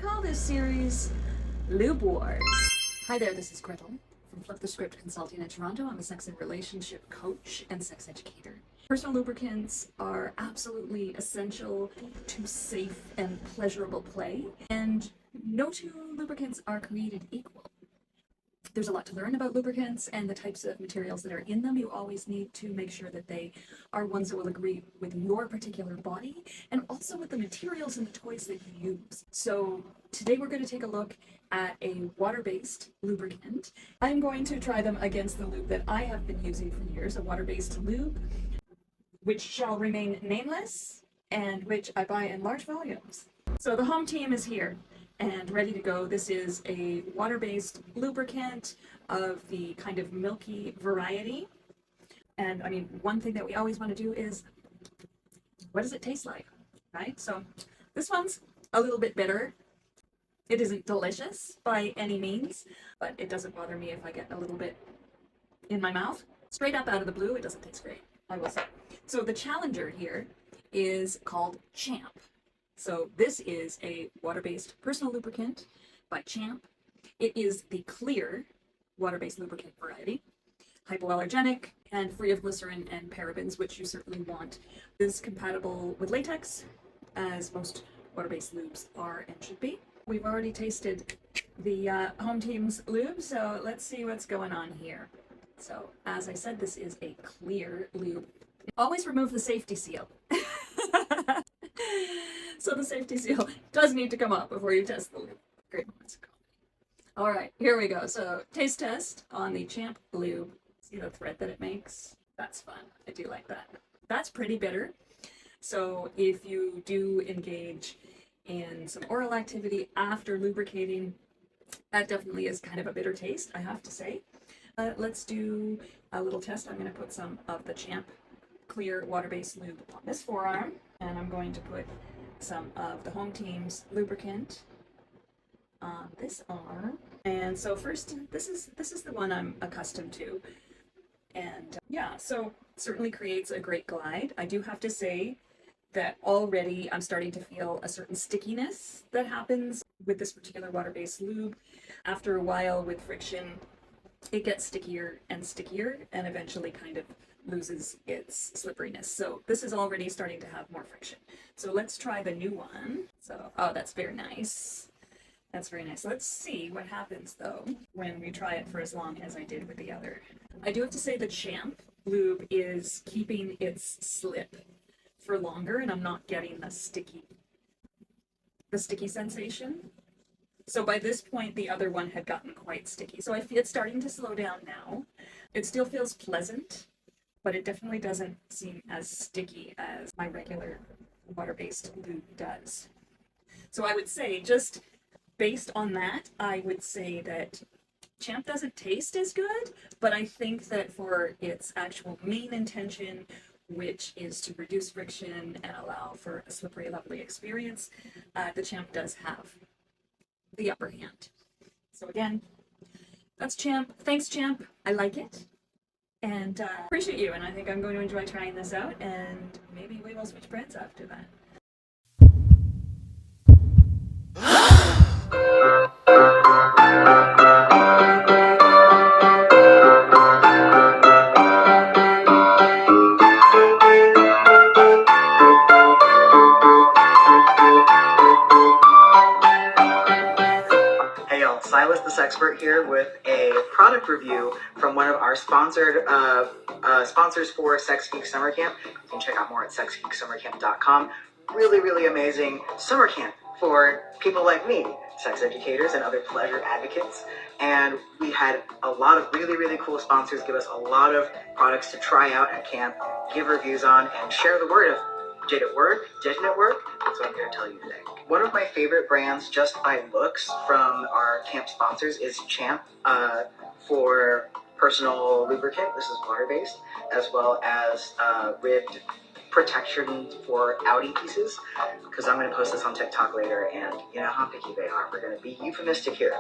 call this series Lube Wars. Hi there, this is Gretel from Flip the Script Consulting in Toronto. I'm a sex and relationship coach and sex educator. Personal lubricants are absolutely essential to safe and pleasurable play, and no two lubricants are created equal. There's a lot to learn about lubricants and the types of materials that are in them. You always need to make sure that they are ones that will agree with your particular body and also with the materials and the toys that you use. So today we're going to take a look at a water-based lubricant. I'm going to try them against the lube that I have been using for years, a water-based lube, which shall remain nameless and which I buy in large volumes. So the home team is here and ready to go. This is a water-based lubricant of the kind of milky variety. And I mean, one thing that we always want to do is, what does it taste like, right? So this one's a little bit bitter. It isn't delicious by any means, but it doesn't bother me if I get a little bit in my mouth. Straight up out of the blue, it doesn't taste great, I will say. So the challenger here is called Champ. So this is a water-based personal lubricant by Champ. It is the clear water-based lubricant variety, hypoallergenic and free of glycerin and parabens, which you certainly want. It is compatible with latex, as most water-based lubes are and should be. We've already tasted the home team's lube, so let's see what's going on here. So as I said, this is a clear lube. Always remove the safety seal. So the safety seal does need to come up before you test the lube. Great moments of comedy. All right, here we go. So taste test on the Champ lube. See the thread that it makes? That's fun. I do like that. That's pretty bitter. So if you do engage in some oral activity after lubricating, that definitely is kind of a bitter taste, I have to say. Let's do a little test. I'm going to put some of the Champ clear water-based lube on this forearm, and I'm going to put some of the home team's lubricant on this arm. And so first, this is the one I'm accustomed to, and yeah, so certainly creates a great glide. I do have to say that already I'm starting to feel a certain stickiness that happens with this particular water-based lube. After a while with friction, it gets stickier and stickier and eventually kind of loses its slipperiness. So this is already starting to have more friction. So let's try the new one. So, oh, that's very nice. That's very nice. Let's see what happens though when we try it for as long as I did with the other. I do have to say the Champ lube is keeping its slip for longer, and I'm not getting the sticky sensation. So by this point, the other one had gotten quite sticky. So I feel it's starting to slow down now. It still feels pleasant, but it definitely doesn't seem as sticky as my regular water-based lube does. So I would say, just based on that, I would say that Champ doesn't taste as good, but I think that for its actual main intention, which is to reduce friction and allow for a slippery, lovely experience, the Champ does have the upper hand. So again, that's Champ. Thanks, Champ. I like it. And appreciate you, and I think I'm going to enjoy trying this out, and maybe we will switch brands after that. Hey y'all, Silas the Sexpert here with a product review from one of our sponsored sponsors for Sex Geek Summer Camp. You can check out more at sexgeeksummercamp.com. Really, really amazing summer camp for people like me, sex educators and other pleasure advocates. And we had a lot of really, really cool sponsors give us a lot of products to try out at camp, give reviews on, and share the word of, did it work? Didn't it work? That's what I'm here to tell you today. One of my favorite brands, just by looks, from our camp sponsors is Champ for personal lubricant. This is water-based, as well as ribbed protection for outie pieces, because I'm going to post this on TikTok later, and you know how picky they are. We're going to be euphemistic here.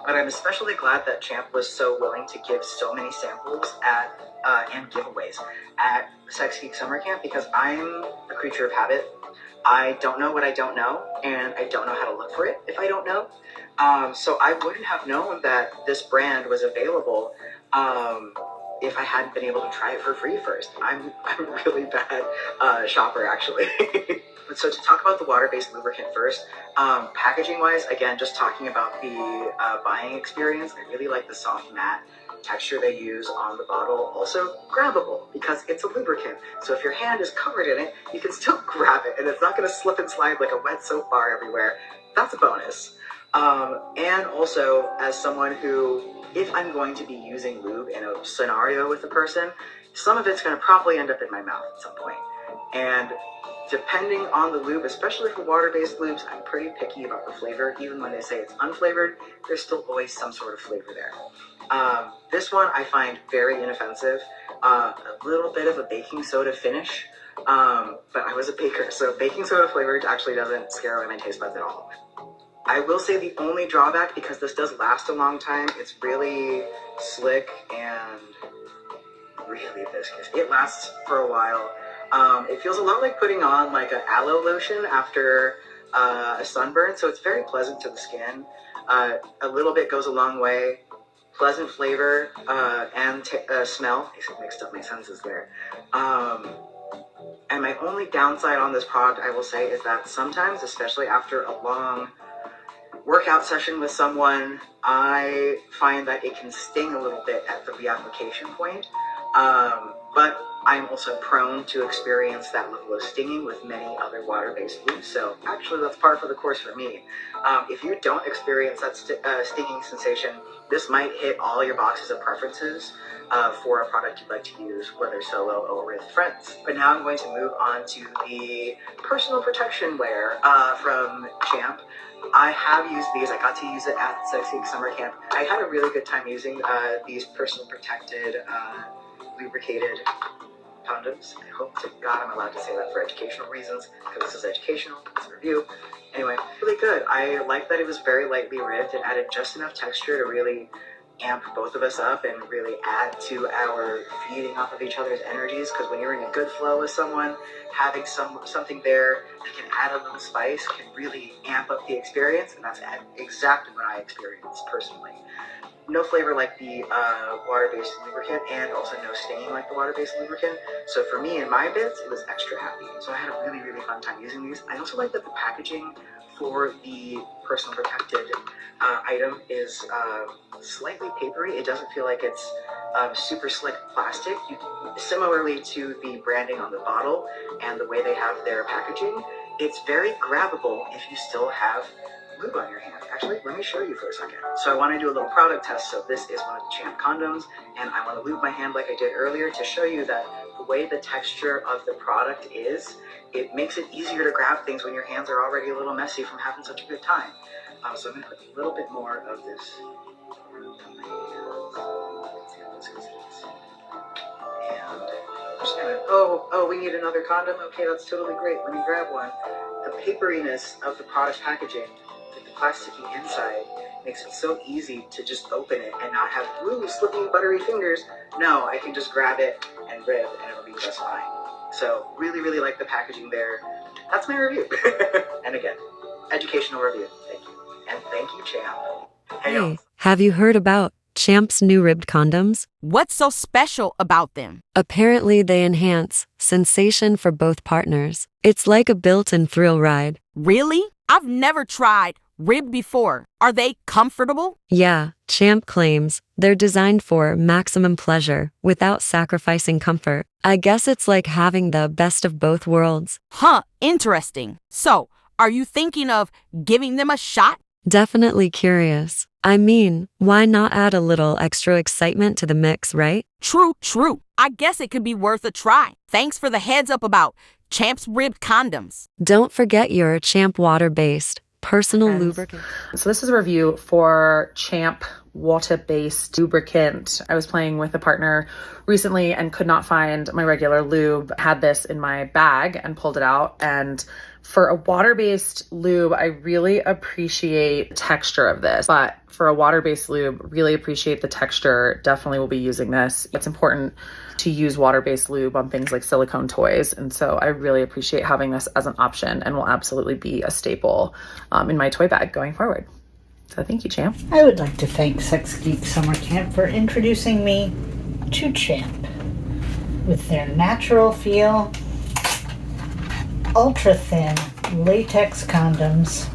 But I'm especially glad that Champ was so willing to give so many samples at and giveaways at Sex Geek Summer Camp, because I'm a creature of habit. I don't know what I don't know, and I don't know how to look for it if I don't know. So I wouldn't have known that this brand was available if I hadn't been able to try it for free first. I'm a really bad shopper, actually. So to talk about the water-based lubricant first, packaging-wise, again, just talking about the buying experience, I really like the soft matte texture they use on the bottle. Also grabbable because it's a lubricant. So if your hand is covered in it, you can still grab it and it's not going to slip and slide like a wet soap bar everywhere. That's a bonus. And also, as someone who, if I'm going to be using lube in a scenario with a person, some of it's going to probably end up in my mouth at some point. And depending on the lube, especially for water-based lubes, I'm pretty picky about the flavor. Even when they say it's unflavored, there's still always some sort of flavor there. This one I find very inoffensive. A little bit of a baking soda finish, but I was a baker, so baking soda flavored actually doesn't scare away my taste buds at all. I will say the only drawback, because this does last a long time, it's really slick and really viscous. It lasts for a while. It feels a lot like putting on like an aloe lotion after a sunburn, so it's very pleasant to the skin. A little bit goes a long way. Pleasant flavor and smell. I mixed up my senses there. And my only downside on this product, I will say, is that sometimes, especially after a long workout session with someone, I find that it can sting a little bit at the reapplication point. But I'm also prone to experience that level of stinging with many other water-based lubes, so actually that's par for the course for me. If you don't experience that stinging sensation, this might hit all your boxes of preferences for a product you'd like to use, whether solo or with friends. But now I'm going to move on to the personal protection wear from Champ. I have used these. I got to use it at Sex Geek Summer Camp. I had a really good time using these personal protected, lubricated condoms. I hope to God I'm allowed to say that for educational reasons, because this is educational, it's a review. Anyway, really good. I like that it was very lightly ribbed. It added just enough texture to really amp both of us up and really add to our feeding off of each other's energies, because when you're in a good flow with someone, having something there that can add a little spice can really amp up the experience, and that's exactly what I experienced personally. No flavor like the water-based lubricant, and also no stain like the water-based lubricant. So for me and my bits, it was extra happy. So I had a really, really fun time using these. I also like that the packaging for the personal protected item is slightly papery. It doesn't feel like it's super slick plastic. Similarly to the branding on the bottle and the way they have their packaging, it's very grabbable if you still have lube on your hand. Actually, let me show you for a second. So I want to do a little product test. So this is one of the Champ condoms, and I want to lube my hand like I did earlier to show you that the way the texture of the product is, it makes it easier to grab things when your hands are already a little messy from having such a good time. So I'm going to put a little bit more of this on my hands. Let's see how this goes. And I'm just going to, oh, we need another condom? Okay, that's totally great. Let me grab one. The paperiness of the product packaging, plasticky inside, makes it so easy to just open it and not have slippy buttery fingers. No, I can just grab it and rib and it'll be just fine. So really, really like the packaging there. That's my review. And again, educational review. Thank you. And thank you, Champ. Hey, have you heard about Champ's new ribbed condoms? What's so special about them? Apparently they enhance sensation for both partners. It's like a built-in thrill ride. Really? I've never tried ribbed before. Are they comfortable? Yeah, Champ claims they're designed for maximum pleasure without sacrificing comfort. I guess it's like having the best of both worlds. Huh, interesting. So, are you thinking of giving them a shot? Definitely curious. I mean, why not add a little extra excitement to the mix, right? True. I guess it could be worth a try. Thanks for the heads up about Champ's ribbed condoms. Don't forget your Champ water-based personal lubricant. So this is a review for Champ water-based lubricant. I was playing with a partner recently and could not find my regular lube. Had this in my bag and pulled it out, and for a water-based lube, I really appreciate the texture of this, but for a water-based lube, really appreciate the texture. Definitely will be using this. It's important to use water-based lube on things like silicone toys, and so I really appreciate having this as an option and will absolutely be a staple in my toy bag going forward. So thank you, Champ. I would like to thank Sex Geek Summer Camp for introducing me to Champ. With their natural feel, ultra thin latex condoms,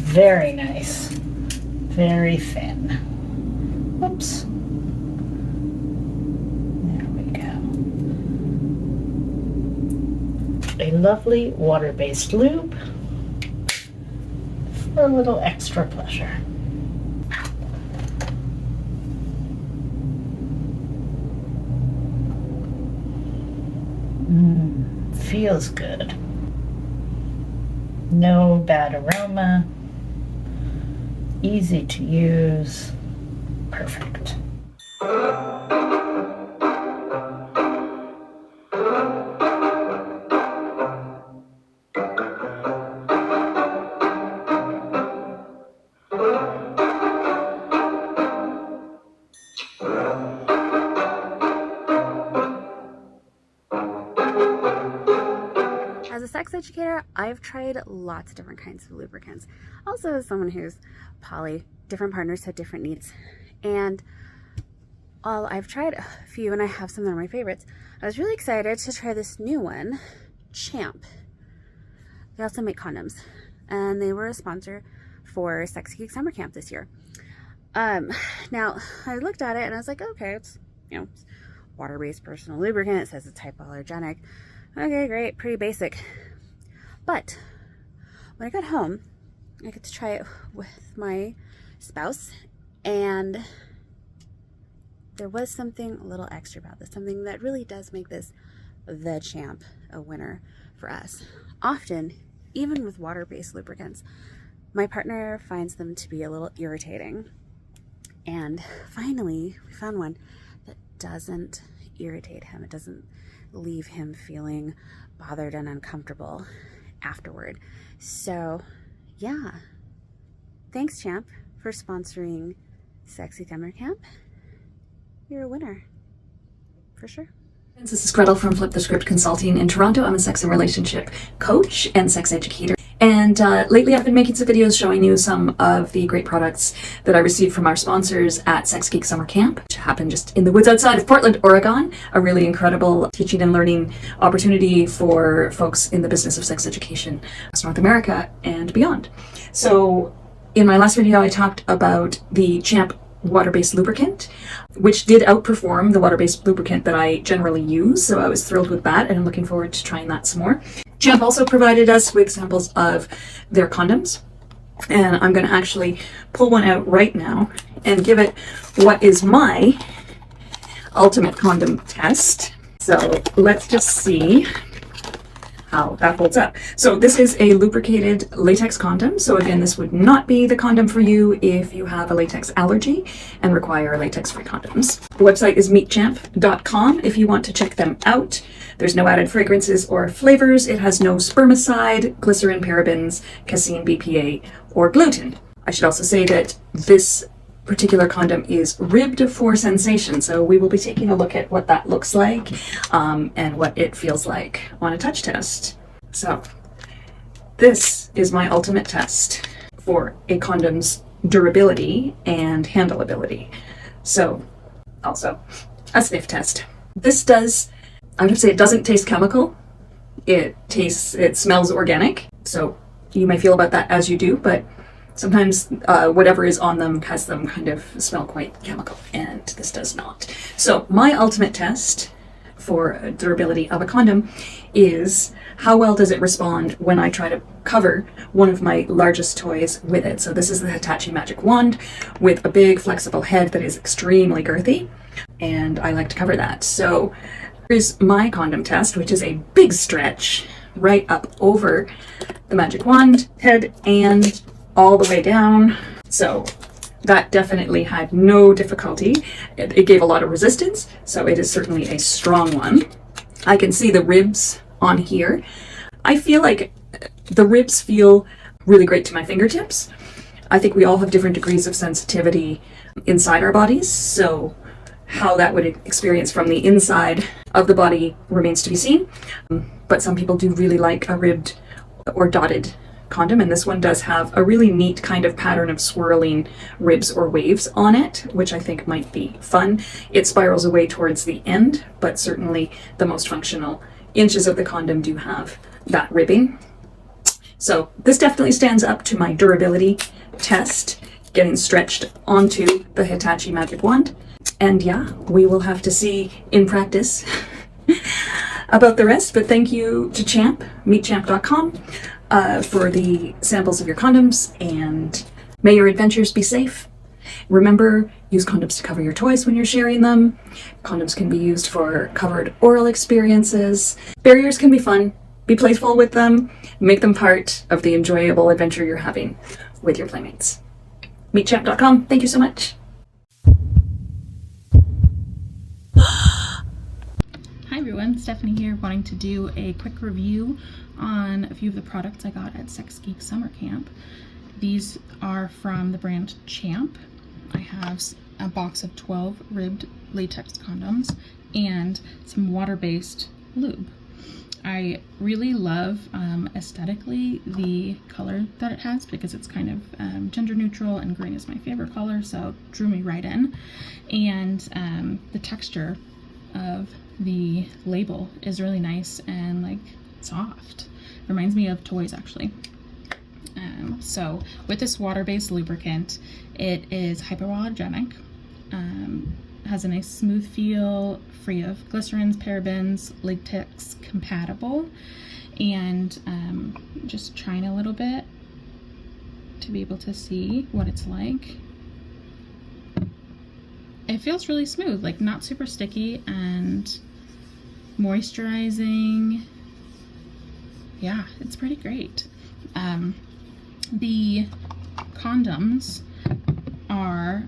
very nice, very thin. Oops. There we go. A lovely water-based lube for a little extra pleasure. Feels good. No bad aroma. Easy to use. Perfect. As a sex educator, I've tried lots of different kinds of lubricants. Also, as someone who's poly, different partners have different needs. And while I've tried a few and I have some that are my favorites, I was really excited to try this new one, Champ. They also make condoms, and they were a sponsor for Sex Geek Summer Camp this year. Now, I looked at it and I was like, okay, it's, it's water-based personal lubricant. It says it's hypoallergenic. Okay, great, pretty basic. But when I got home, I got to try it with my spouse, and there was something a little extra about this, something that really does make this the Champ a winner for us. Often, even with water-based lubricants, my partner finds them to be a little irritating. And finally, we found one that doesn't irritate him. It doesn't leave him feeling bothered and uncomfortable afterward. So yeah, thanks Champ for sponsoring Sexy Summer Camp. You're a winner for sure. This is Gretel from Flip the Script Consulting in Toronto. I'm a sex and relationship coach and sex educator. And lately I've been making some videos showing you some of the great products that I received from our sponsors at Sex Geek Summer Camp, which happened just in the woods outside of Portland, Oregon. A really incredible teaching and learning opportunity for folks in the business of sex education across North America and beyond. So in my last video, I talked about the Champ water-based lubricant, which did outperform the water-based lubricant that I generally use. So I was thrilled with that, and I'm looking forward to trying that some more. Champ also provided us with samples of their condoms, and I'm going to actually pull one out right now and give it what is my ultimate condom test. So let's just see how that holds up. So this is a lubricated latex condom. So again, this would not be the condom for you if you have a latex allergy and require latex-free condoms. The website is meetchamp.com if you want to check them out. There's no added fragrances or flavors. It has no spermicide, glycerin, parabens, casein, BPA, or gluten. I should also say that this particular condom is ribbed for sensation, so we will be taking a look at what that looks like and what it feels like on a touch test. So this is my ultimate test for a condom's durability and handleability. So also a sniff test. This does, I would say it doesn't taste chemical. It smells organic. So you may feel about that as you do, but sometimes whatever is on them has them kind of smell quite chemical, and this does not. So my ultimate test for durability of a condom is how well does it respond when I try to cover one of my largest toys with it. So this is the Hitachi Magic Wand with a big flexible head that is extremely girthy, and I like to cover that. So here's my condom test, which is a big stretch right up over the Magic Wand head and all the way down. So That definitely had no difficulty. It gave a lot of resistance, so it is certainly a strong one. I can see the ribs on here. I feel like the ribs feel really great to my fingertips. I think we all have different degrees of sensitivity inside our bodies, so how that would experience from the inside of the body remains to be seen. But some people do really like a ribbed or dotted condom, and this one does have a really neat kind of pattern of swirling ribs or waves on it, which I think might be fun. It spirals away towards the end, but certainly the most functional inches of the condom do have that ribbing. So this definitely stands up to my durability test, getting stretched onto the Hitachi Magic Wand. And yeah, we will have to see in practice about the rest, but thank you to Champ, meetchamp.com, for the samples of your condoms, and may your adventures be safe. Remember, use condoms to cover your toys when you're sharing them. Condoms can be used for covered oral experiences. Barriers can be fun. Be playful with them. Make them part of the enjoyable adventure you're having with your playmates. Meetchamp.com. Thank you so much. Hi everyone, Stephanie here, wanting to do a quick review on a few of the products I got at Sex Geek Summer Camp. These are from the brand Champ. I have a box of 12 ribbed latex condoms and some water-based lube. I really love aesthetically the color that it has, because it's kind of gender neutral, and green is my favorite color, so it drew me right in. And the texture of the label is really nice and like soft. Reminds me of toys, actually. So with this water-based lubricant, it is hypoallergenic, has a nice smooth feel, free of glycerins, parabens, latex compatible, and just trying a little bit to be able to see what it's like. It feels really smooth, like not super sticky and moisturizing. Yeah, it's pretty great. The condoms are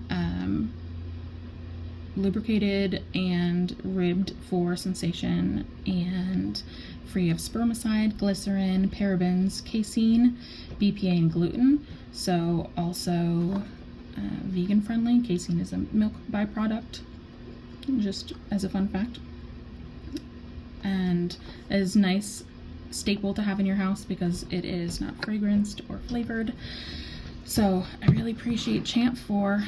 lubricated and ribbed for sensation and free of spermicide, glycerin, parabens, casein, BPA, and gluten. So also vegan friendly. Casein is a milk byproduct, just as a fun fact. And is nice staple to have in your house because it is not fragranced or flavored. So I really appreciate Champ for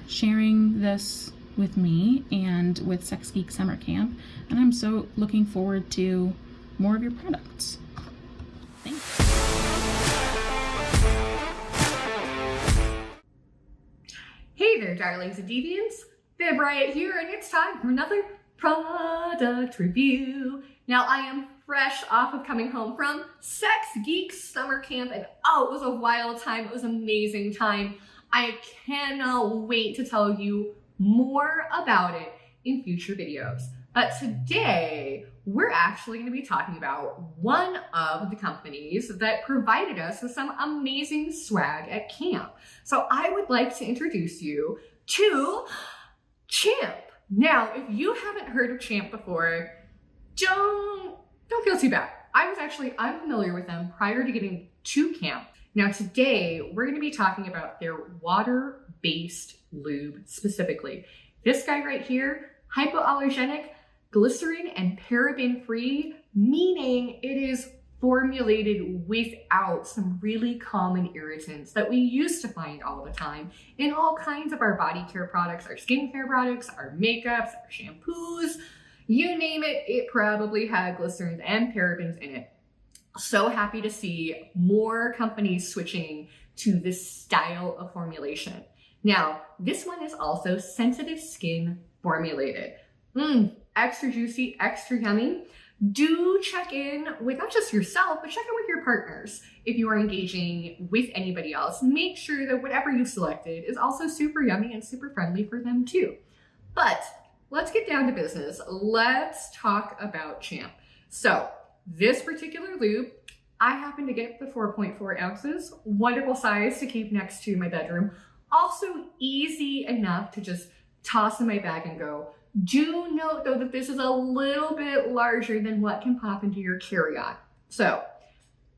sharing this with me and with Sex Geek Summer Camp, and I'm so looking forward to more of your products. Thanks. Hey there, darlings and deviants. Bib Riot here, and it's time for another product review. Now, I am fresh off of coming home from Sex Geek Summer Camp, and oh, it was a wild time. It was an amazing time. I cannot wait to tell you more about it in future videos. But today, we're actually going to be talking about one of the companies that provided us with some amazing swag at camp. So I would like to introduce you to Champ. Now, if you haven't heard of Champ before, don't feel too bad. I was actually unfamiliar with them prior to getting to camp. Now today, we're going to be talking about their water-based lube specifically. This guy right here, hypoallergenic, glycerin and paraben free, meaning it is formulated without some really common irritants that we used to find all the time in all kinds of our body care products, our skincare products, our makeups, our shampoos, you name it, it probably had glycerins and parabens in it. So happy to see more companies switching to this style of formulation. Now, this one is also sensitive skin formulated. Extra juicy, extra yummy. Do check in with not just yourself, but check in with your partners. If you are engaging with anybody else, make sure that whatever you selected is also super yummy and super friendly for them too. But let's get down to business. Let's talk about Champ. So this particular lube, I happen to get the 4.4 ounces, wonderful size to keep next to my bedroom Also easy enough to just toss in my bag and go. Do note though that this is a little bit larger than what can pop into your carry-on. So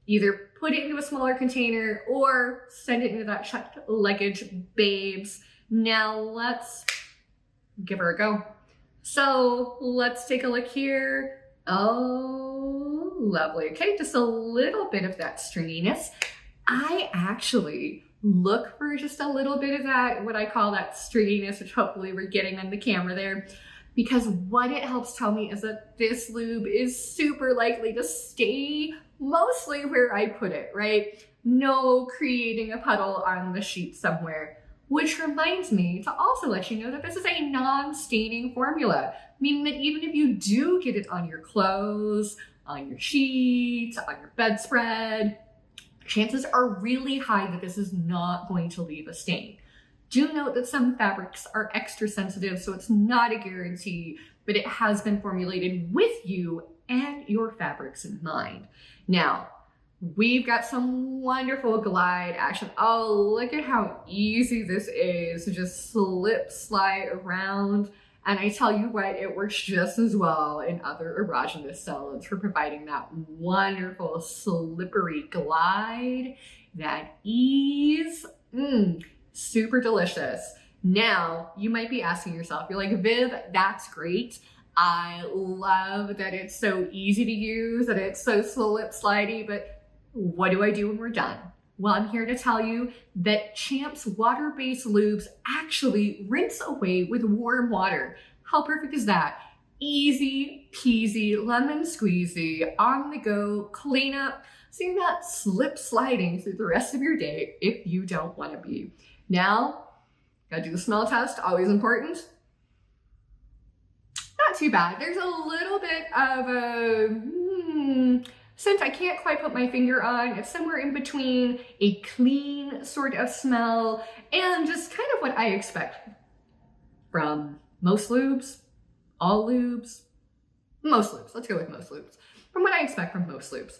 either put it into a smaller container or send it into that checked luggage, babes. Now let's give her a go. So let's take a look here. Oh, lovely. Okay, just a little bit of that stringiness. I actually look for just a little bit of that, what I call that stringiness, which hopefully we're getting on the camera there, because what it helps tell me is that this lube is super likely to stay mostly where I put it, right? No creating a puddle on the sheet somewhere. Which reminds me to also let you know that this is a non-staining formula, meaning that even if you do get it on your clothes, on your sheets, on your bedspread, chances are really high that this is not going to leave a stain. Do note that some fabrics are extra sensitive, so it's not a guarantee, but it has been formulated with you and your fabrics in mind. Now, we've got some wonderful glide action. Oh, look at how easy this is to just slip slide around. And I tell you what, it works just as well in other erogenous solids for providing that wonderful slippery glide, that ease. Super delicious. Now, you might be asking yourself, you're like, Viv, that's great. I love that it's so easy to use, that it's so slip slidey, but what do I do when we're done? Well, I'm here to tell you that Champ's water-based lubes actually rinse away with warm water. How perfect is that? Easy peasy, lemon squeezy, on the go, cleanup, so you're not slip sliding through the rest of your day if you don't want to be. Now, gotta do the smell test, always important. Not too bad. There's a little bit of a scent I can't quite put my finger on. It's somewhere in between a clean sort of smell and just kind of what I expect from most lubes, all lubes, most lubes. Let's go with most lubes. From what I expect from most lubes.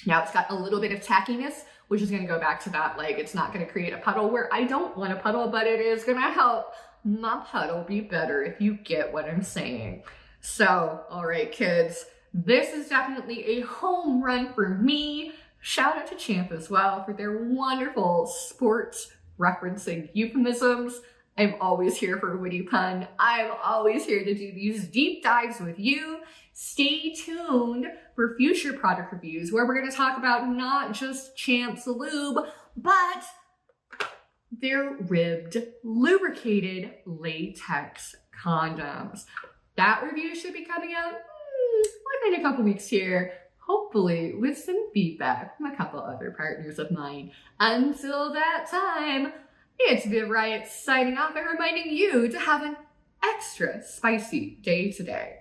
Now it's got a little bit of tackiness, which is gonna go back to that, like it's not gonna create a puddle where I don't want a puddle, but it is gonna help my puddle be better, if you get what I'm saying. So, all right, kids, this is definitely a home run for me. Shout out to Champ as well for their wonderful sports referencing euphemisms. I'm always here for a witty pun. I'm always here to do these deep dives with you. Stay tuned for future product reviews where we're going to talk about not just Champ's lube, but their ribbed, lubricated latex condoms. That review should be coming out within a couple weeks here, hopefully with some feedback from a couple other partners of mine. Until that time, it's Viv Riot signing off and reminding you to have an extra spicy day today.